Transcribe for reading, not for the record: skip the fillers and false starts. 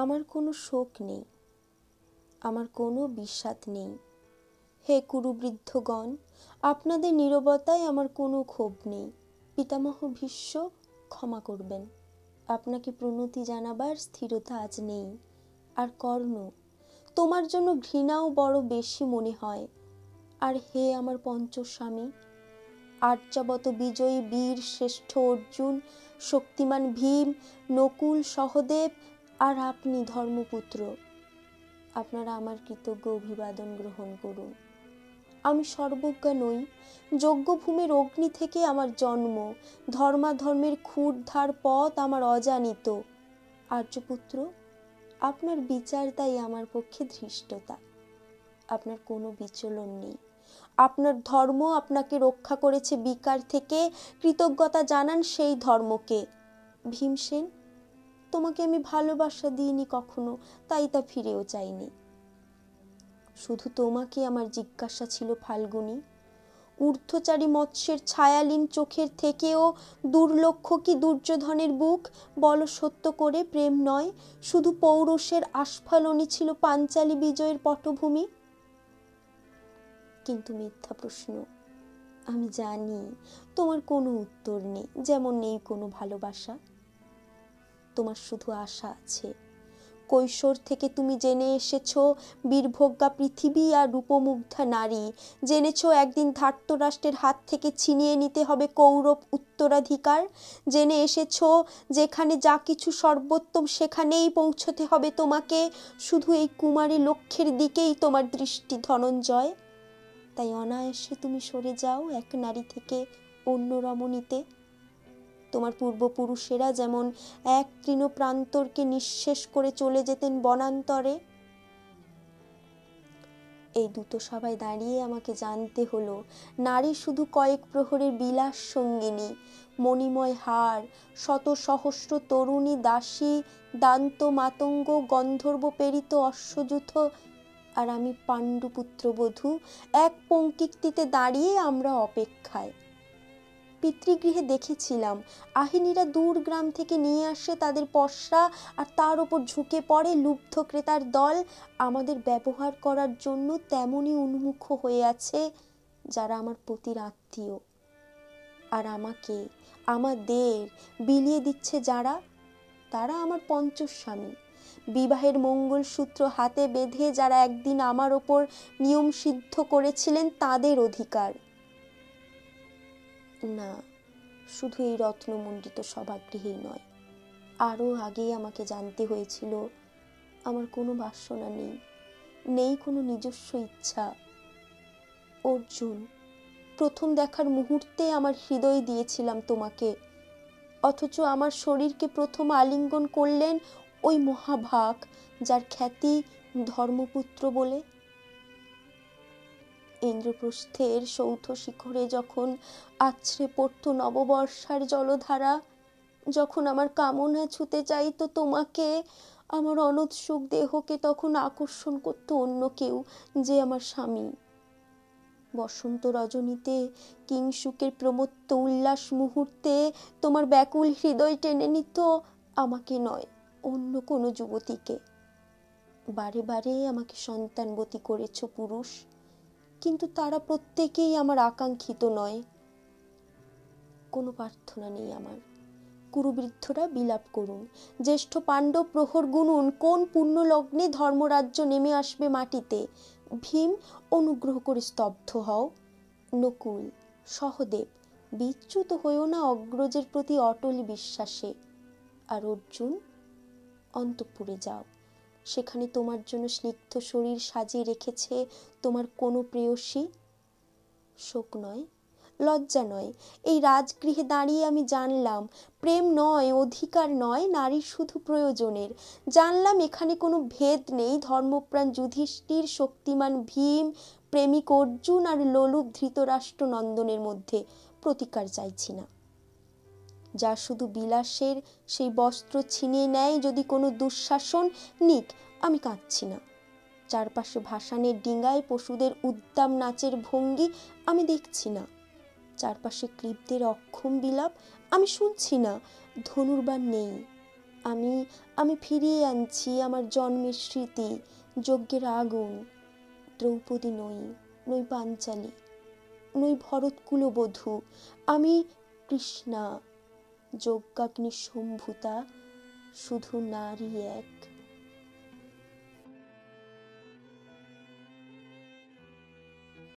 আমার কোনো শোক নেই, আমার কোনো বিষাদ নেই। হে কুরুবৃদ্ধগণ, আপনাদের নীরবতায় আমার কোনো ক্ষোভ নেই। পিতামহ ভীষ্ম, ক্ষমা করবেন, আপনাকে প্রণতি জানাবার স্থিরতা আজ নেই। আর কর্ণ, তোমার জন্য ঘৃণাও বড় বেশি মনে হয়। আর হে আমার পঞ্চস্বামী, আর্যাবত বিজয়ী বীর শ্রেষ্ঠ অর্জুন, শক্তিমান ভীম, নকুল, সহদেব আর আপনি ধর্মপুত্র, আপনারা আমার কৃতজ্ঞ অভিবাদন গ্রহণ করুন। আমি সর্বজ্ঞা নই, যজ্ঞভূমির অগ্নি থেকে আমার জন্ম, ধর্মাধর্মের ক্ষুরধার পথ আমার অজানিত। আর্যপুত্র, আপনার বিচার তাই আমার পক্ষে ধৃষ্টতা। আপনার কোনো বিচলন নেই, আপনার ধর্ম আপনাকে রক্ষা করেছে বিকার থেকে, কৃতজ্ঞতা জানান সেই ধর্মকে। ভীমসেন, তোমাকে আমি ভালোবাসা দিইনি কখনো, তাই তা ফিরেও চাইনি। শুধু তোমাকে আমার জিজ্ঞাসা ছিল ফাল্গুনী, ঊর্ধ্বচারী মৎস্যের ছায়ালীন চোখের থেকেও দুর্লক্ষ কি দুর্যোধনের বুক, বল সত্য করে প্রেম নয়, শুধু পৌরুষের আস্ফালনই ছিল পাঞ্চালী বিজয়ের পটভূমি। কিন্তু মিথ্যা প্রশ্ন, আমি জানি তোমার কোনো উত্তর নেই, যেমন নেই কোনো ভালোবাসা। তোমার শুধু আশা আছে। কৈশোর থেকে তুমি জেনে এসেছ বীরভোগ্যা পৃথিবী আর রূপমুগ্ধা নারী, জেনেছ একদিন ধার্তরাষ্ট্রের হাত থেকে ছিনিয়ে নিতে হবে কৌরব উত্তরাধিকার, জেনে এসেছ যেখানে যা কিছু সর্বোত্তম সেখানেই পৌঁছতে হবে তোমাকে, শুধু এই কুমারী লক্ষ্যের দিকেই তোমার দৃষ্টি ধনঞ্জয়। তাই অনায়াসে তুমি সরে যাও এক নারী থেকে অন্য রমণীতে। তোমার পূর্বপুরুষেরা যেমন এক তৃণ প্রান্তরকে নিঃশেষ করে চলে যেতেন বনান্তরে। এই দুটো সভায় দাঁড়িয়ে আমাকে জানতে হলো, নারী শুধু কয়েক প্রহরের বিলাস সঙ্গিনী, মণিময় হার, শত সহস্র তরুণী দাসী, দান্ত মাতঙ্গ, গন্ধর্ব প্রেরিত অশ্বযুথ, আর আমি পাণ্ডুপুত্র বধূ, এক পঙ্ক্তিতে দাঁড়িয়ে আমরা অপেক্ষায়। পিতৃগৃহে দেখেছিলাম আহিনীরা দূর গ্রাম থেকে নিয়ে আসে তাদের পসরা, আর তার ওপর ঝুঁকে পড়ে লুব্ধ ক্রেতার দল আমাদের ব্যবহার করার জন্য তেমনই উন্মুখ হয়ে আছে যারা আমার পতির আত্মীয়। আর আমাকে, আমাদের বিলিয়ে দিচ্ছে যারা, তারা আমার পঞ্চস্বামী, বিবাহের মঙ্গলসূত্র হাতে বেঁধে যারা একদিন আমার ওপর নিয়ম সিদ্ধ করেছিলেন তাদের অধিকার। না, শুধু এই রত্নমণ্ডিত সভাগৃহেই নয়, আরও আগেই আমাকে জানতে হয়েছিল আমার কোনো বাসনা নেই, নেই কোনো নিজস্ব ইচ্ছা। অর্জুন, প্রথম দেখার মুহূর্তে আমার হৃদয় দিয়েছিলাম তোমাকে, অথচ আমার শরীরকে প্রথম আলিঙ্গন করলেন ওই মহাভাগ যার খ্যাতি ধর্মপুত্র বলে। ইন্দ্রপ্রস্থের সৌধ শিখরে যখন আছড়ে পড়ত নববর্ষার জলধারা, যখন আমার কামনা ছুতে চাইতো তোমাকে, আমার অনুৎসুক দেহকে তখন আকর্ষণ করত অন্য কেউ, যে আমার স্বামী। বসন্ত রজনীতে কিংসুকের প্রমত্ত উল্লাস মুহূর্তে তোমার ব্যাকুল হৃদয় টেনে নিত আমাকে নয়, অন্য কোনো যুবতীকে। বারে বারে আমাকে সন্তানবতী করেছ পুরুষ, কিন্তু তারা প্রত্যেকেই আমার আকাঙ্ক্ষিত নয়। কোনো প্রার্থনা নেই আমার। কুরুবৃদ্ধরা বিলাপ করুন, জ্যেষ্ঠ পাণ্ডব প্রহর গুনুন, কোন পুণ্য লগ্নে ধর্মরাজ্য নেমে আসবে মাটিতে। ভীম, অনুগ্রহ করে স্তব্ধ হও। নকুল, সহদেব, বিচ্যুত হইও না অগ্রজের প্রতি অটল বিশ্বাসে। আর অর্জুন, অন্তঃপুরে যাও, সেখানে তোমার জন্য স্নিগ্ধ শরীর সাজিয়ে রেখেছে তোমার কোনো প্রেয়সী। শোক নয়, লজ্জা নয়, এই রাজগৃহে দাঁড়িয়ে আমি জানলাম প্রেম নয়, অধিকার নয়, নারীর শুধু প্রয়োজনের। জানলাম এখানে কোনো ভেদ নেই ধর্মপ্রাণ যুধিষ্ঠির, শক্তিমান ভীম, প্রেমিক অর্জুন আর লোলুপ ধৃতরাষ্ট্র নন্দনের মধ্যে। প্রতিকার চাইছি না। যা শুধু বিলাসের সেই বস্ত্র ছিনিয়ে নেয় যদি কোনো দুঃশাসন, নিক, আমি কাঁদছি না। চারপাশে ভাসানের ডিঙায় পশুদের উদ্দাম নাচের ভঙ্গি আমি দেখছি না। চারপাশে ক্লীবদের অক্ষম বিলাপ আমি শুনছি না। ধনুর্বাণ নেই, আমি আমি ফিরিয়ে আনছি আমার জন্মের স্মৃতি, যজ্ঞের আগুন। দ্রৌপদী নই, নই পাঞ্চালী, নই ভরত কুলবধূ, আমি কৃষ্ণা, যজ্ঞাগ্নি সম্ভূতা, শুধু নারী এক।